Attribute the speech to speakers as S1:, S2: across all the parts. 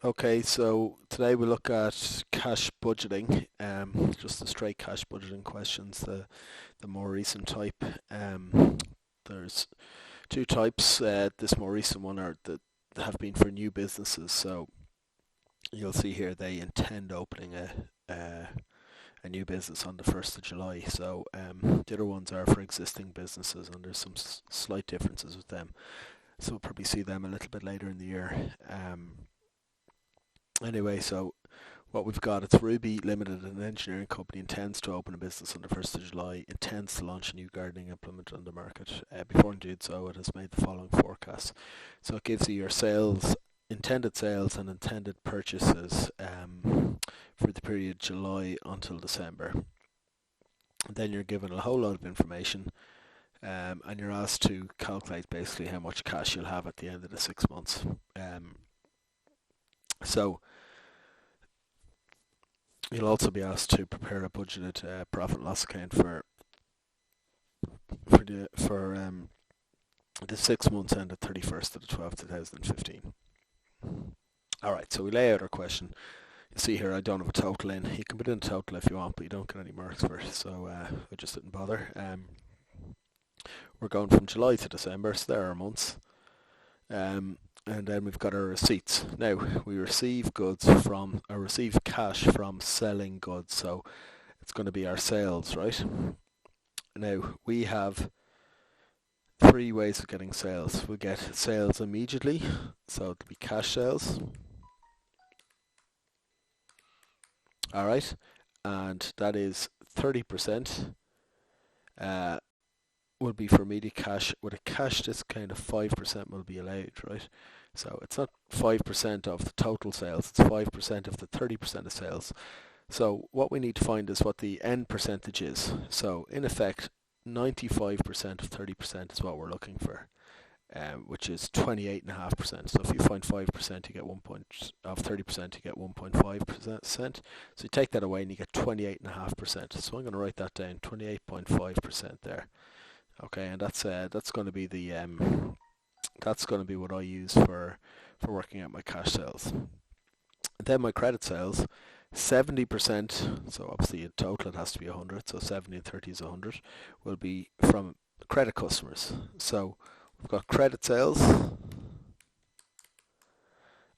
S1: Okay, so today we look at cash budgeting, just the straight cash budgeting questions, the more recent type. There's two types. This more recent one are that have been for new businesses. So you'll see here they intend opening a new business on the 1st of July. So the other ones are for existing businesses, and there's some slight differences with them. So we'll probably see them a little bit later in the year. Anyway, so what we've got, it's Ruby Limited, an engineering company, intends to open a business on the 1st of July, intends to launch a new gardening implement on the market. Before doing so, it has made the following forecasts. So it gives you your sales, intended sales and intended purchases for the period July until December. And then you're given a whole lot of information, and you're asked to calculate basically how much cash you'll have at the end of the 6 months. So you'll also be asked to prepare a budgeted profit and loss account for the 6 months ended 31st of the 12th, 2015. Alright, so we lay out our question. You see here I don't have a total in. You can put in a total if you want, but you don't get any marks for it, so I just didn't bother. We're going from July to December, so there are months. And then we've got our receipts. Now we receive cash from selling goods, so it's going to be our sales, right? Now we have three ways of getting sales. We get sales immediately, so it'll be cash sales. Alright, and that is 30%. Will be for immediate cash. With a cash discount of 5% will be allowed, right? So it's not 5% of the total sales, it's 5% of the 30% of sales. So what we need to find is what the end percentage is. So in effect, 95% of 30% is what we're looking for, which is 28.5%. So if you find 5%, you get of 30%, you get 1.5%. So you take that away and you get 28.5%. So I'm going to write that down, 28.5% there. Okay, and that's going to be that's going to be what I use for working out my cash sales. And then my credit sales, 70%. So obviously in total it has to be 100. So 70 and 30 is 100. Will be from credit customers. So we've got credit sales, and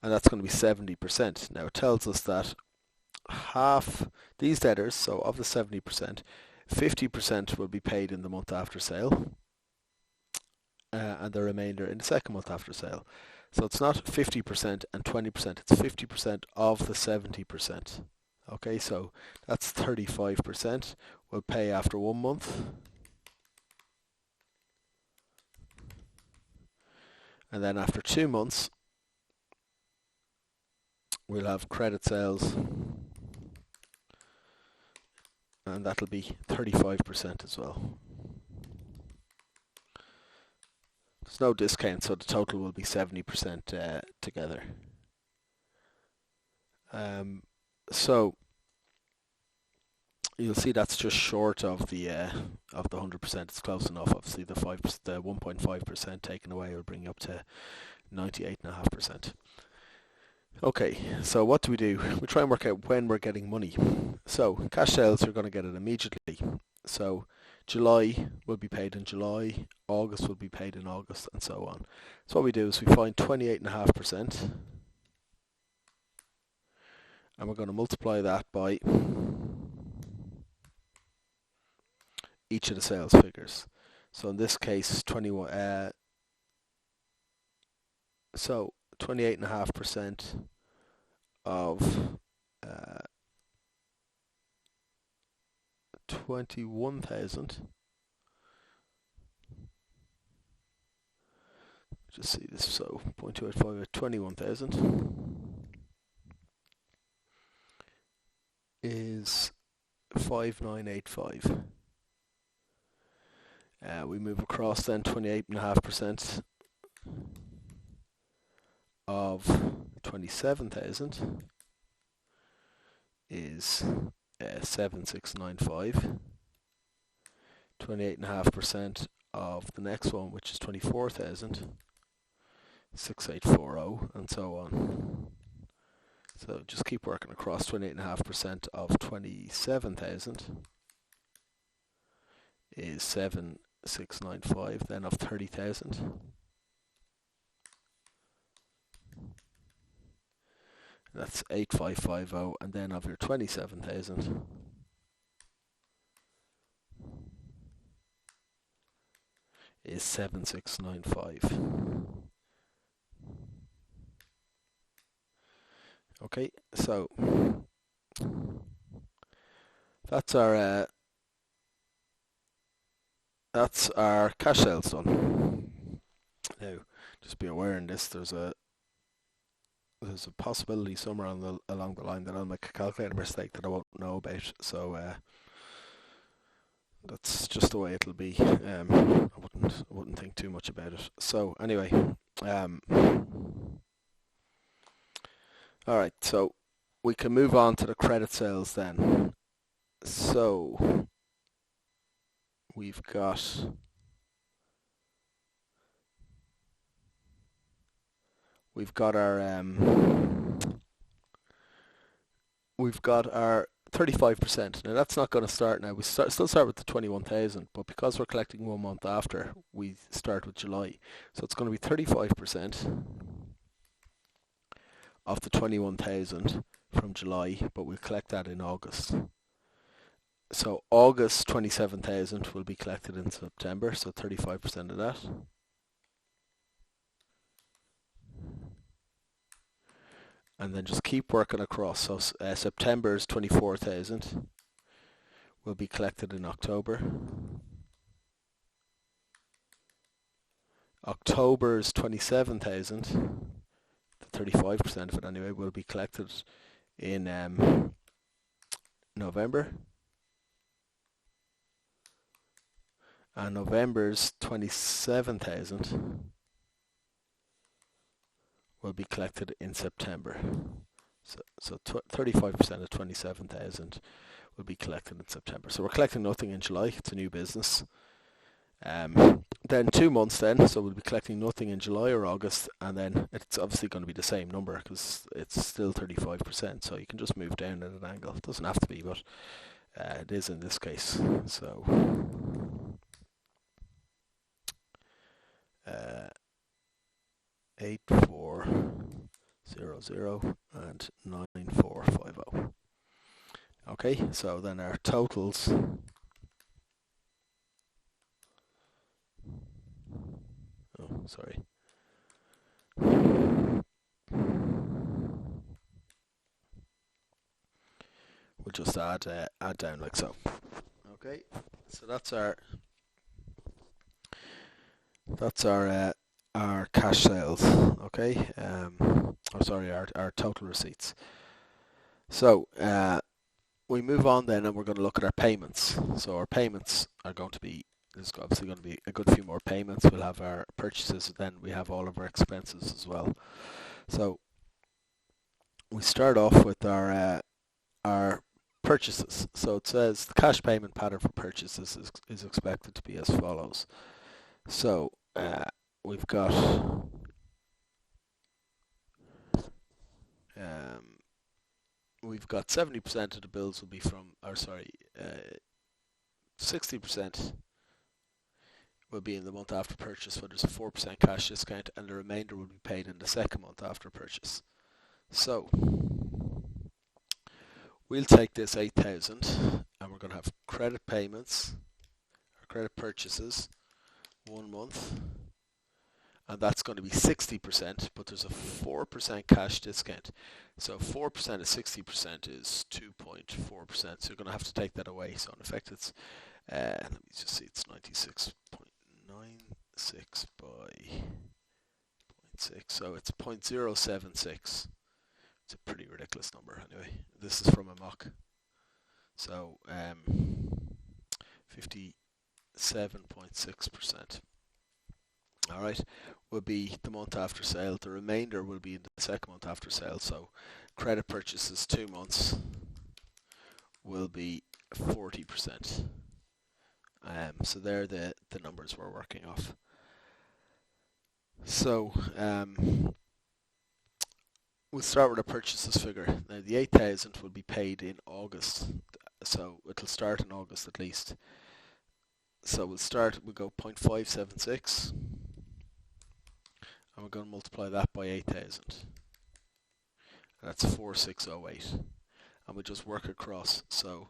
S1: that's going to be 70%. Now it tells us that half these debtors, so of the 70%. 50% will be paid in the month after sale, and the remainder in the second month after sale. So it's not 50% and 20%, it's 50% of the 70%. Okay, so that's 35%. We'll pay after 1 month. And then after 2 months, we'll have credit sales, and that'll be 35% as well. There's no discount, so the total will be 70% together. So you'll see that's just short of the 100%. It's close enough. Obviously, the 1.5% taken away will bring you up to 98.5%. Okay, so what do? We try and work out when we're getting money. So cash sales, you're going to get it immediately. So July will be paid in July, August will be paid in August, and so on. So what we do is we find 28.5%, and we're going to multiply that by each of the sales figures. So in this case, 28.5% of 21,000. Just see this. So 0.285 at 21,000 is 5,985. We move across then 28.5% of 27,000 is 7,695. 28.5% of the next one, which is 24,000, 6,840, and so on. So just keep working across. 28.5% of 27,000 is 7,695. Then of 30,000, that's 8,550. And then of your 27,000 is 7,695. Okay, so that's our cash sales done. Now, just be aware in this, there's a possibility somewhere along the line that I'll make a calculator mistake that I won't know about. So that's just the way it'll be. I wouldn't think too much about it. So anyway, all right. So we can move on to the credit sales then. So we've got our 35%. Now that's not going to start now. We still start with the 21,000, but because we're collecting 1 month after, we start with July. So it's going to be 35% of the 21,000 from July, but we'll collect that in August. So August 27,000 will be collected in September, so 35% of that. And then just keep working across. So September's 24,000 will be collected in October. October's 27,000, 35% of it anyway, will be collected in November. And November's 27,000 will be collected in September. So 35% of 27,000 will be collected in September. So we're collecting nothing in July. It's a new business. Then 2 months then, so we'll be collecting nothing in July or August, and then it's obviously going to be the same number because it's still 35%. So you can just move down at an angle. It doesn't have to be, but it is in this case. So 8400 and 9450. Okay, so then our totals sorry. We'll just add down like so. Okay, so that's our cash sales. Okay, our total receipts. So we move on then, and we're going to look at our payments. So our payments are going to be, there's obviously going to be a good few more payments. We'll have our purchases, and then we have all of our expenses as well. So we start off with our purchases. So it says the cash payment pattern for purchases is expected to be as follows. So we've got 70% of the bills will be from, 60% will be in the month after purchase, where there's a 4% cash discount, and the remainder will be paid in the second month after purchase. So we'll take this 8,000, and we're going to have credit payments, or credit purchases, 1 month, and that's going to be 60%, but there's a 4% cash discount. So 4% of 60% is 2.4%, so you're going to have to take that away. So in effect it's, let me just see, it's 96.96 by 0.6, so it's 0.076. It's a pretty ridiculous number anyway. This is from a mock. So 57.6%. Alright, will be the month after sale. The remainder will be in the second month after sale. So credit purchases 2 months will be 40%. So they're the numbers we're working off. So we'll start with a purchases figure. Now the 8,000 will be paid in August, so it'll start in August at least. So we'll go 0.576, and we're going to multiply that by 8,000. That's 4608, and we'll just work across. So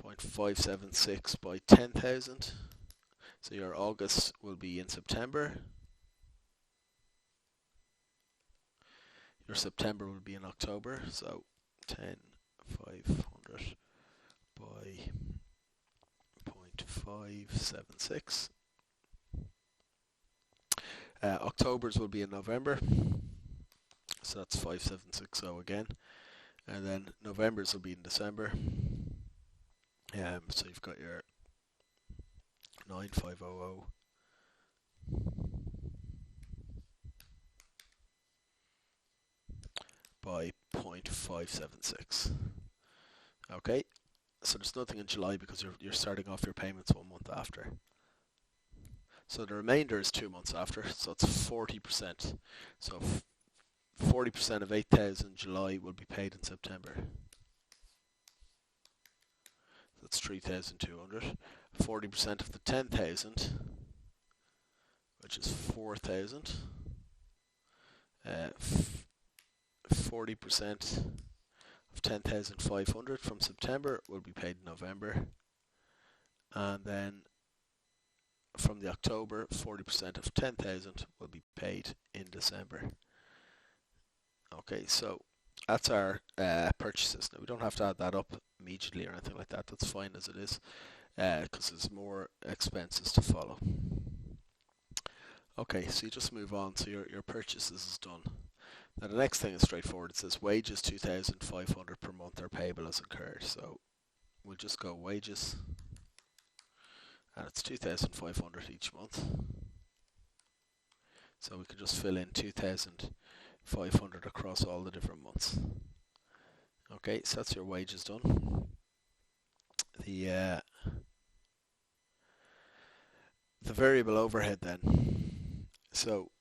S1: 0.576 by 10,000. So your August will be in September. Your September will be in October. So 10,500 by 0.576. October's will be in November. So that's 5760 again. And then November's will be in December. So you've got your 9500 by 0.576. Okay, so there's nothing in July because you're starting off your payments 1 month after. So the remainder is 2 months after, so it's 40%. So 40% of 8,000 July will be paid in September. That's 3,200. 40% of the 10,000, which is 4,000. 40% of 10,500 from September will be paid in November. And then from the October, 40% of 10,000 will be paid in December. Okay, so that's our purchases. Now we don't have to add that up immediately or anything like that. That's fine as it is, because there's more expenses to follow. Okay, so you just move on. So your purchases is done. Now the next thing is straightforward. It says wages 2,500 per month are payable as incurred. So we'll just go wages, and it's 2,500 each month. So we can just fill in 2,500 across all the different months. Okay, so that's your wages done. The variable overhead then. So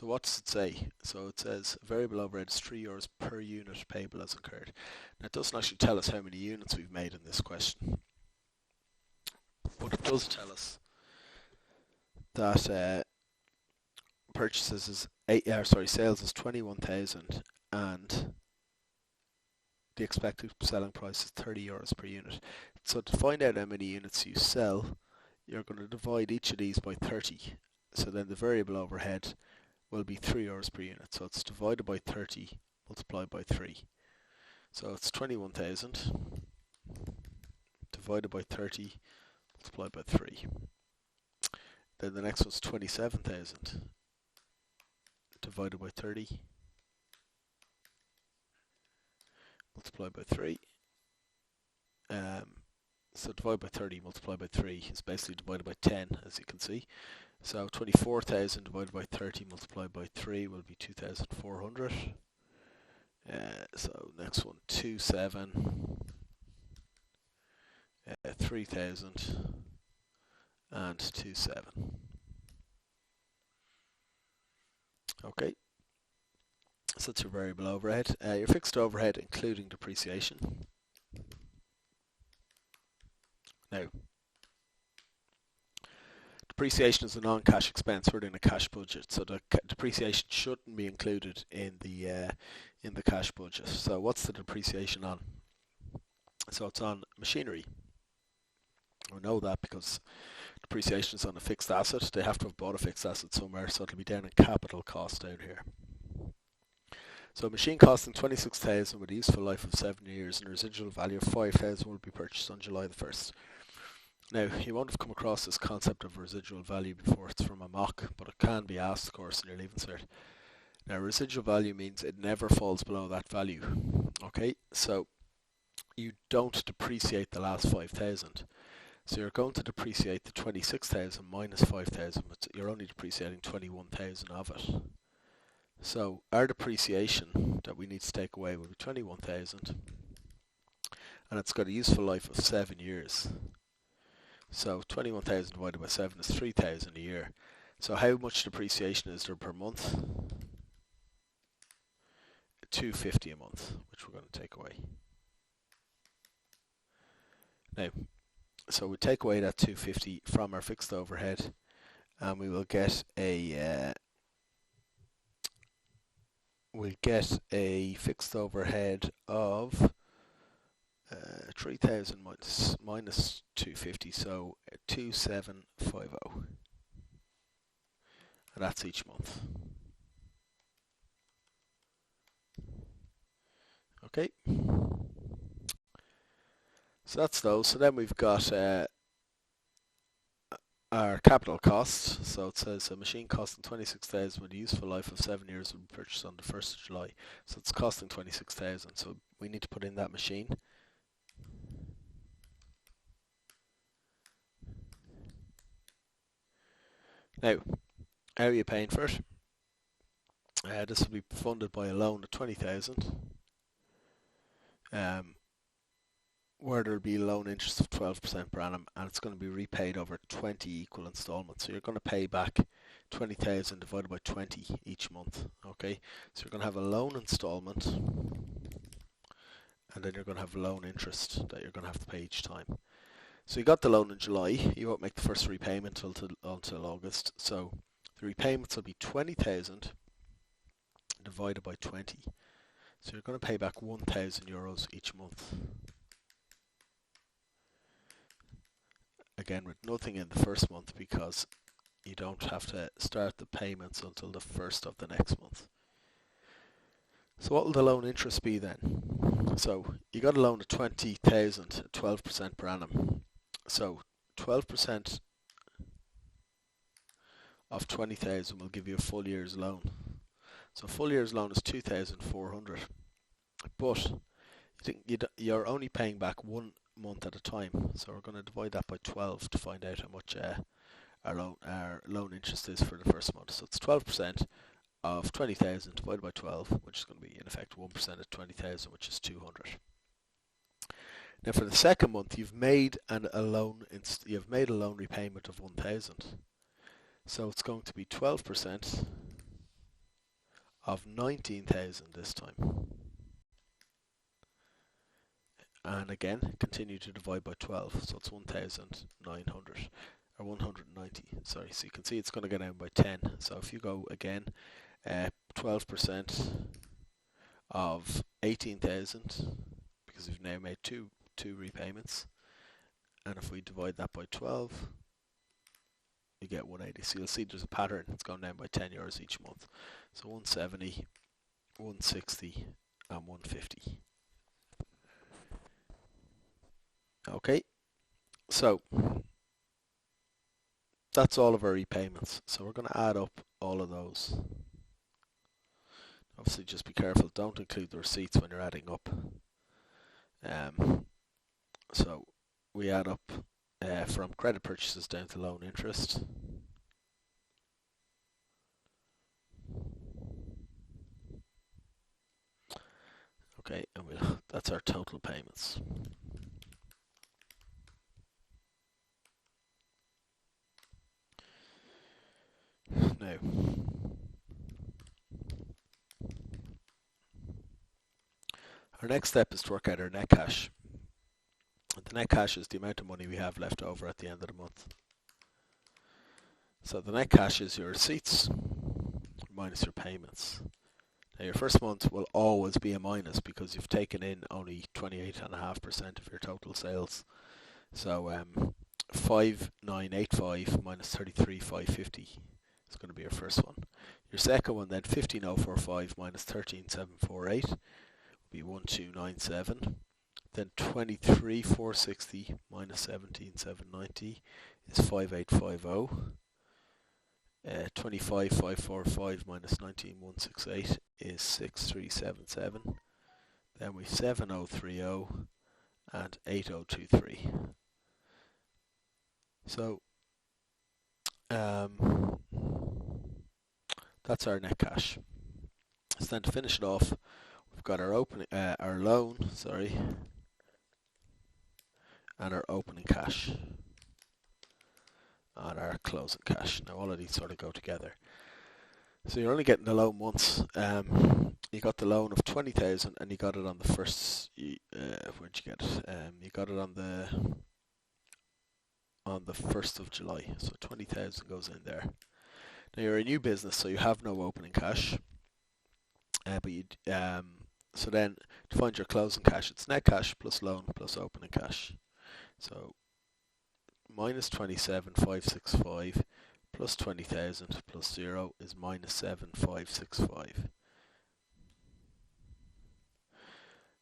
S1: what does it say? So it says variable overhead is €3 per unit payable as incurred. Now it doesn't actually tell us how many units we've made in this question, but it does tell us that purchases is sales is 21,000 and the expected selling price is €30 per unit. So to find out how many units you sell, you're going to divide each of these by 30. So then the variable overhead will be €3 per unit. So it's divided by 30 multiplied by 3. So it's 21,000 divided by 30 multiplied by 3. Then the next one's 27,000 divided by 30 multiplied by 3. So divided by 30 multiplied by 3 is basically divided by 10, as you can see. So 24,000 divided by 30 multiplied by 3 will be 2,400. So next one, 27, 3,000 and 27. Okay, so that's your variable overhead. Your fixed overhead including depreciation. Now, depreciation is a non-cash expense. We're doing a cash budget, so the depreciation shouldn't be included in the cash budget. So what's the depreciation on? So it's on machinery. We know that because depreciation is on a fixed asset. They have to have bought a fixed asset somewhere, so it'll be down in capital cost down here. So a machine costing 26,000 with a useful life of 7 years and a residual value of 5,000 will be purchased on July the 1st. Now, you won't have come across this concept of residual value before. It's from a mock, but it can be asked, of course, in your Leaving Cert. Now, residual value means it never falls below that value. Okay, so you don't depreciate the last 5,000. So you're going to depreciate the 26,000 minus 5,000, but you're only depreciating 21,000 of it. So our depreciation that we need to take away will be 21,000, and it's got a useful life of 7 years. So 21,000 divided by 7 is 3,000 a year. So how much depreciation is there per month? 250 a month, which we're going to take away. Now, so we take away that 250 from our fixed overhead, and we will get a fixed overhead of 3,000 minus 250, so 2,750, and that's each month. Okay, so that's those. So then we've got our capital costs. So it says a machine costing 26,000 with a useful life of 7 years will be purchased on the 1st of July. So it's costing 26,000. So we need to put in that machine. Now, how are you paying for it? This will be funded by a loan of 20,000. Where there'll be a loan interest of 12% per annum, and it's going to be repaid over 20 equal installments. So you're going to pay back 20,000 divided by 20 each month. Okay, so you're going to have a loan installment, and then you're going to have loan interest that you're going to have to pay each time. So you got the loan in July. You won't make the first repayment until August. So the repayments will be 20,000 divided by 20. So you're going to pay back 1,000 euros each month. Again, with nothing in the first month because you don't have to start the payments until the first of the next month. So what will the loan interest be then? So you got a loan of 20,000 at 12% per annum. So 12% of 20,000 will give you a full year's loan. So a full year's loan is 2,400. But you're only paying back 1 month at a time. So we're going to divide that by 12 to find out how much our loan interest is for the first month. So it's 12% of 20,000 divided by 12, which is going to be in effect 1% of 20,000, which is 200. Now for the second month, you've made a loan repayment of 1,000. So it's going to be 12% of 19,000 this time. And again, continue to divide by 12, so it's 1,900, or 190, sorry. So you can see it's going to go down by 10. So if you go again, 12% of 18,000, because we've now made two repayments, and if we divide that by 12, you get 180. So you'll see there's a pattern. It's going down by 10 euros each month. So 170, 160, and 150. Okay, so that's all of our repayments. So we're going to add up all of those. Obviously, just be careful. Don't include the receipts when you're adding up. So we add up from credit purchases down to loan interest. Okay, and that's our total payments. Now, our next step is to work out our net cash. The net cash is the amount of money we have left over at the end of the month. So the net cash is your receipts minus your payments. Now your first month will always be a minus because you've taken in only 28.5% of your total sales. So 5,985 minus 33,550 is going to be your first one. Your second one then, 15,045 minus 13,748 will be 1,297. Then 23,460 minus 17,790 is 5,850. 25,545 minus 19,168 is 6,377. Then we 7,030 and 8,023. So that's our net cash. So then to finish it off, we've got our loan, and our opening cash. and our closing cash. Now all of these sort of go together. So you're only getting the loan once. You got the loan of 20,000, and you got it on the first. Where'd you get it? You got it on the 1st of July. So 20,000 goes in there. Now you're a new business, so you have no opening cash. So then to find your closing cash, it's net cash plus loan plus opening cash. So minus 27,565 plus 20,000 plus 0 is minus 7,565.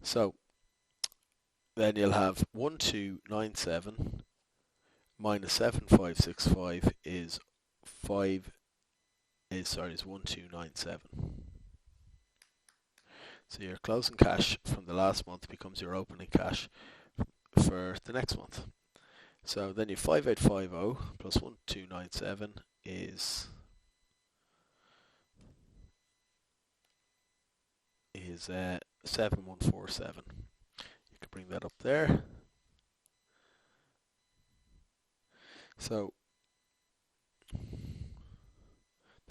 S1: So then you'll have 1297 minus 7,565 is 1297. So your closing cash from the last month becomes your opening cash for the next month. So then your 5850 plus 1297 is 7147. You can bring that up there. So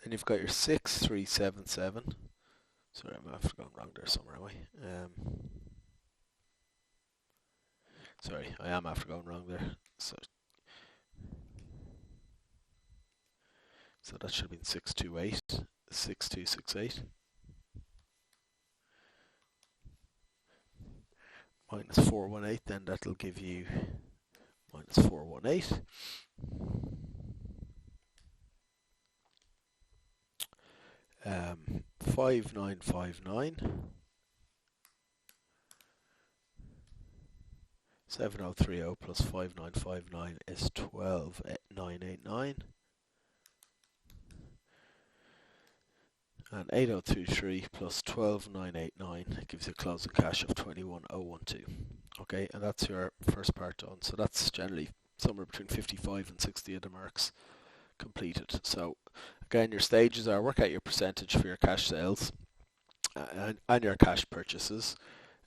S1: then you've got your 6377. Sorry, I'm after going wrong there somewhere, am I? Sorry, I am after going wrong there. So that should have been 628, 6268. Minus 418, then that'll give you minus 418. Um, 5959. 7030 plus 5959 is 12989. And 8023 plus 12989 gives you a closing cash of 21012. Okay, and that's your first part done. So that's generally somewhere between 55 and 60 of the marks completed. So again, your stages are work out your percentage for your cash sales and your cash purchases.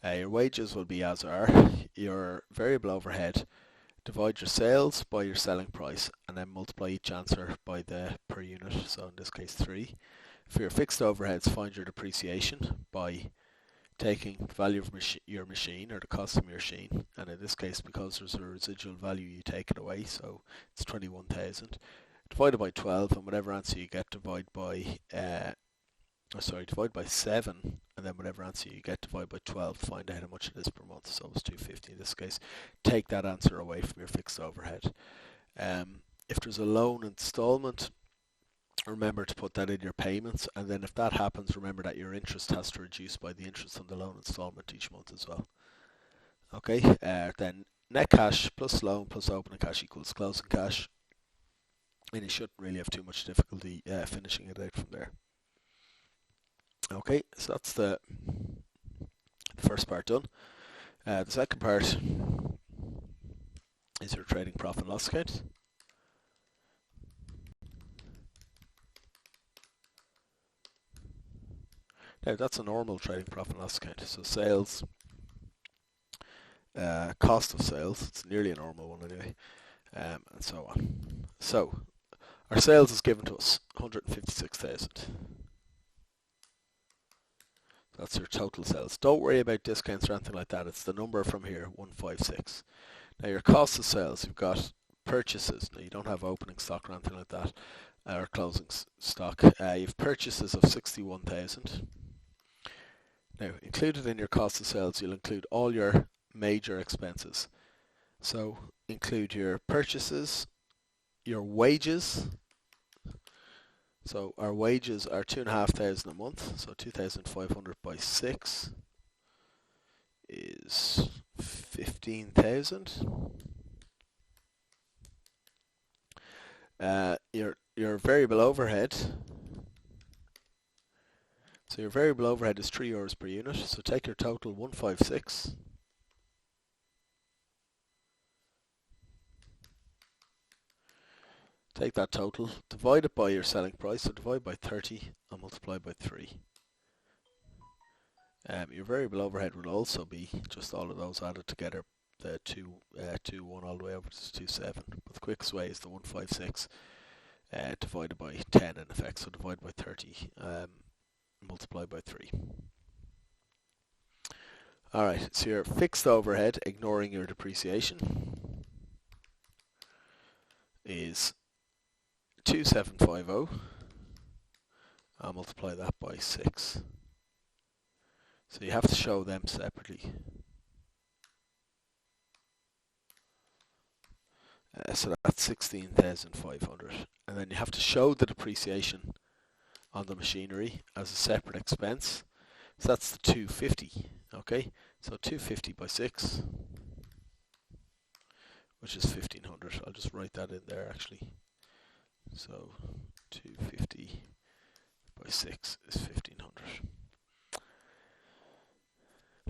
S1: Your wages will be as are. Your variable overhead, divide your sales by your selling price and then multiply each answer by the per unit, so in this case 3. For your fixed overheads, find your depreciation by taking the value of your machine or the cost of your machine, and in this case because there's a residual value you take it away, so it's 21,000. Divided by 12, and whatever answer you get divide by 7, and then whatever answer you get divide by 12 to find out how much it is per month. So it's 250 in this case. Take that answer away from your fixed overhead. If there's a loan installment, remember to put that in your payments, and then if that happens, remember that your interest has to reduce by the interest on the loan installment each month as well. Okay, then net cash plus loan plus opening cash equals closing cash, and you shouldn't really have too much difficulty finishing it out from there. Okay, so that's the first part done. The second part is your trading profit and loss account. Now that's a normal trading profit and loss account. So sales, cost of sales, it's nearly a normal one anyway, and so on. So our sales is given to us 156,000. That's your total sales. Don't worry about discounts or anything like that. It's the number from here, 156. Now your cost of sales, you've got purchases. Now you don't have opening stock or anything like that, or closing stock. You've purchases of 61,000. Now included in your cost of sales, you'll include all your major expenses. So include your purchases, your wages. So our wages are 2,500 a month, so 2,500 by 6 is 15,000. Your variable overhead. So your variable overhead is €3 per unit. So take your total 156. Take that total, divide it by your selling price, so divide by 30 and multiply by 3. Your variable overhead will also be just all of those added together the 2.1 all the way over to 2.7. But the quickest way is the 156 divided by 10 in effect. So divide by 30, multiply by 3. Alright, so your fixed overhead, ignoring your depreciation, is 2750. I'll multiply that by 6. So you have to show them separately. So that's 16,500. And then you have to show the depreciation on the machinery as a separate expense. So that's the 250. Okay, so 250 by 6, which is 1500. I'll just write that in there actually. So 250 by 6 is 1500.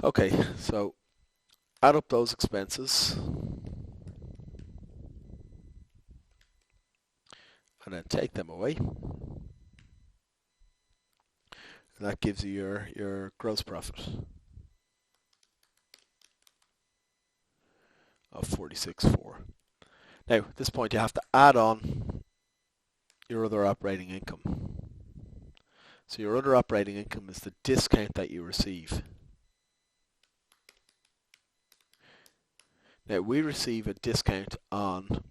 S1: Okay, so add up those expenses and then take them away. And that gives you your gross profit of 46.4. Now, at this point you have to add on your other operating income. So your other operating income is the discount that you receive. Now, we receive a discount on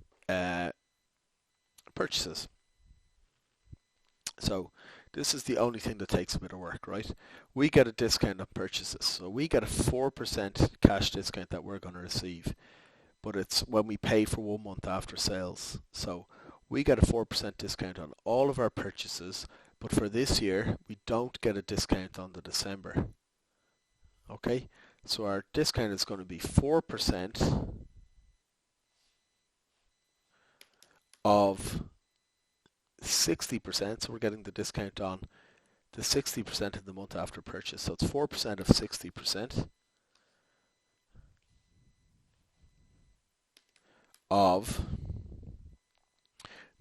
S1: purchases. So this is the only thing that takes a bit of work, right? We get a discount on purchases. So we get a 4% cash discount that we're going to receive. But it's when we pay for 1 month after sales. So we get a 4% discount on all of our purchases. But for this year, we don't get a discount on the December. Okay? So our discount is going to be 4% of 60%, so we're getting the discount on the 60% in the month after purchase. So it's 4% of 60% of,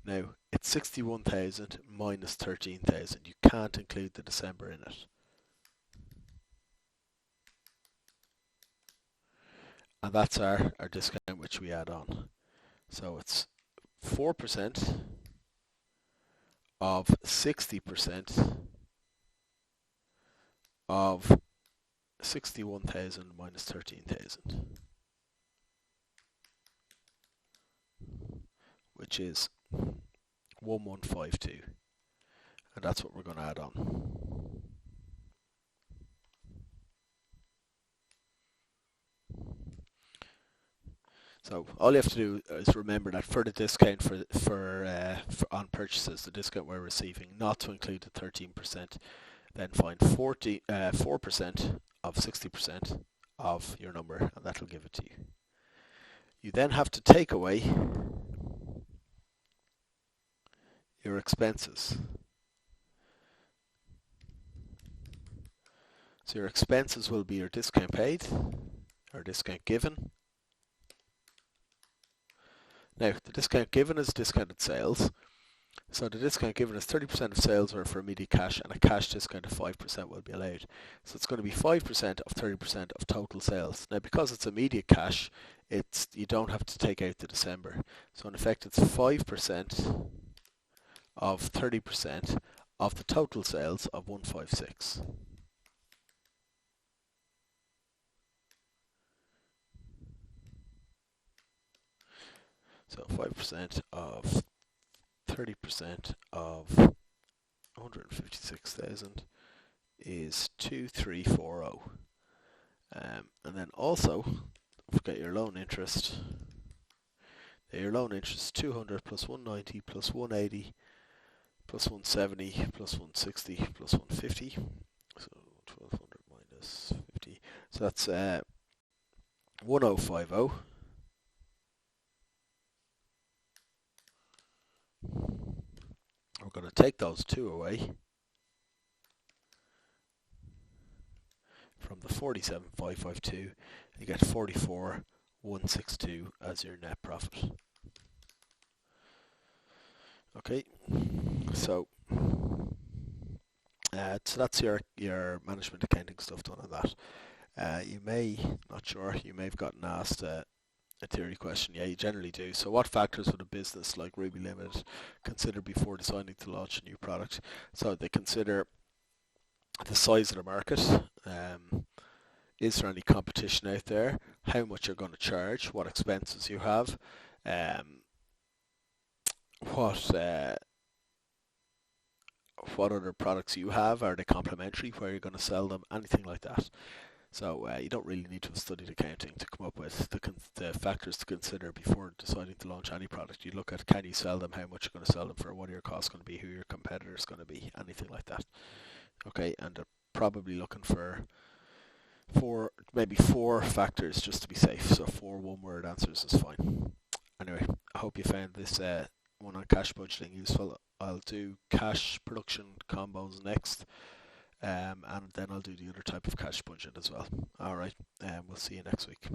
S1: now it's 61,000 minus 13,000. You can't include the December in it. And that's our discount which we add on. So it's 4% of 60% of 61,000 minus 13,000, which is 1152, and that's what we're going to add on. So all you have to do is remember that for the discount for on purchases, the discount we're receiving, not to include the 13%, then find 4% of 60% of your number, and that'll give it to you. You then have to take away your expenses. So your expenses will be your discount paid, or discount given. Now, the discount given is discounted sales. So the discount given is 30% of sales are for immediate cash, and a cash discount of 5% will be allowed. So it's going to be 5% of 30% of total sales. Now, because it's immediate cash, you don't have to take out the December. So in effect, it's 5% of 30% of the total sales of 156. So 5% of 30% of 156,000 is 2340. And then also, don't forget your loan interest. Your loan interest is 200 plus 190 plus 180 plus 170 plus 160 plus 150. So 1200 minus 50. So that's 1050. We're going to take those two away from the 47,552. You get 44,162 as your net profit. Okay, so that's your management accounting stuff done on that. You may, not sure, you may have gotten asked a theory question. Yeah, you generally do. So what factors would a business like Ruby Limited consider before deciding to launch a new product? So they consider the size of the market. Is there any competition out there? How much you're going to charge? What expenses you have? Um, what what other products you have? Are they complementary? Where you're going to sell them? Anything like that. So you don't really need to have studied accounting to come up with the factors to consider before deciding to launch any product. You look at, can you sell them, how much you're going to sell them for, what are your costs going to be, who your competitor is going to be, anything like that. Okay, and they're probably looking for maybe four factors just to be safe. So four one-word answers is fine. Anyway, I hope you found this one on cash budgeting useful. I'll do cash production combos next. And then I'll do the other type of cash budget as well. Alright, we'll see you next week.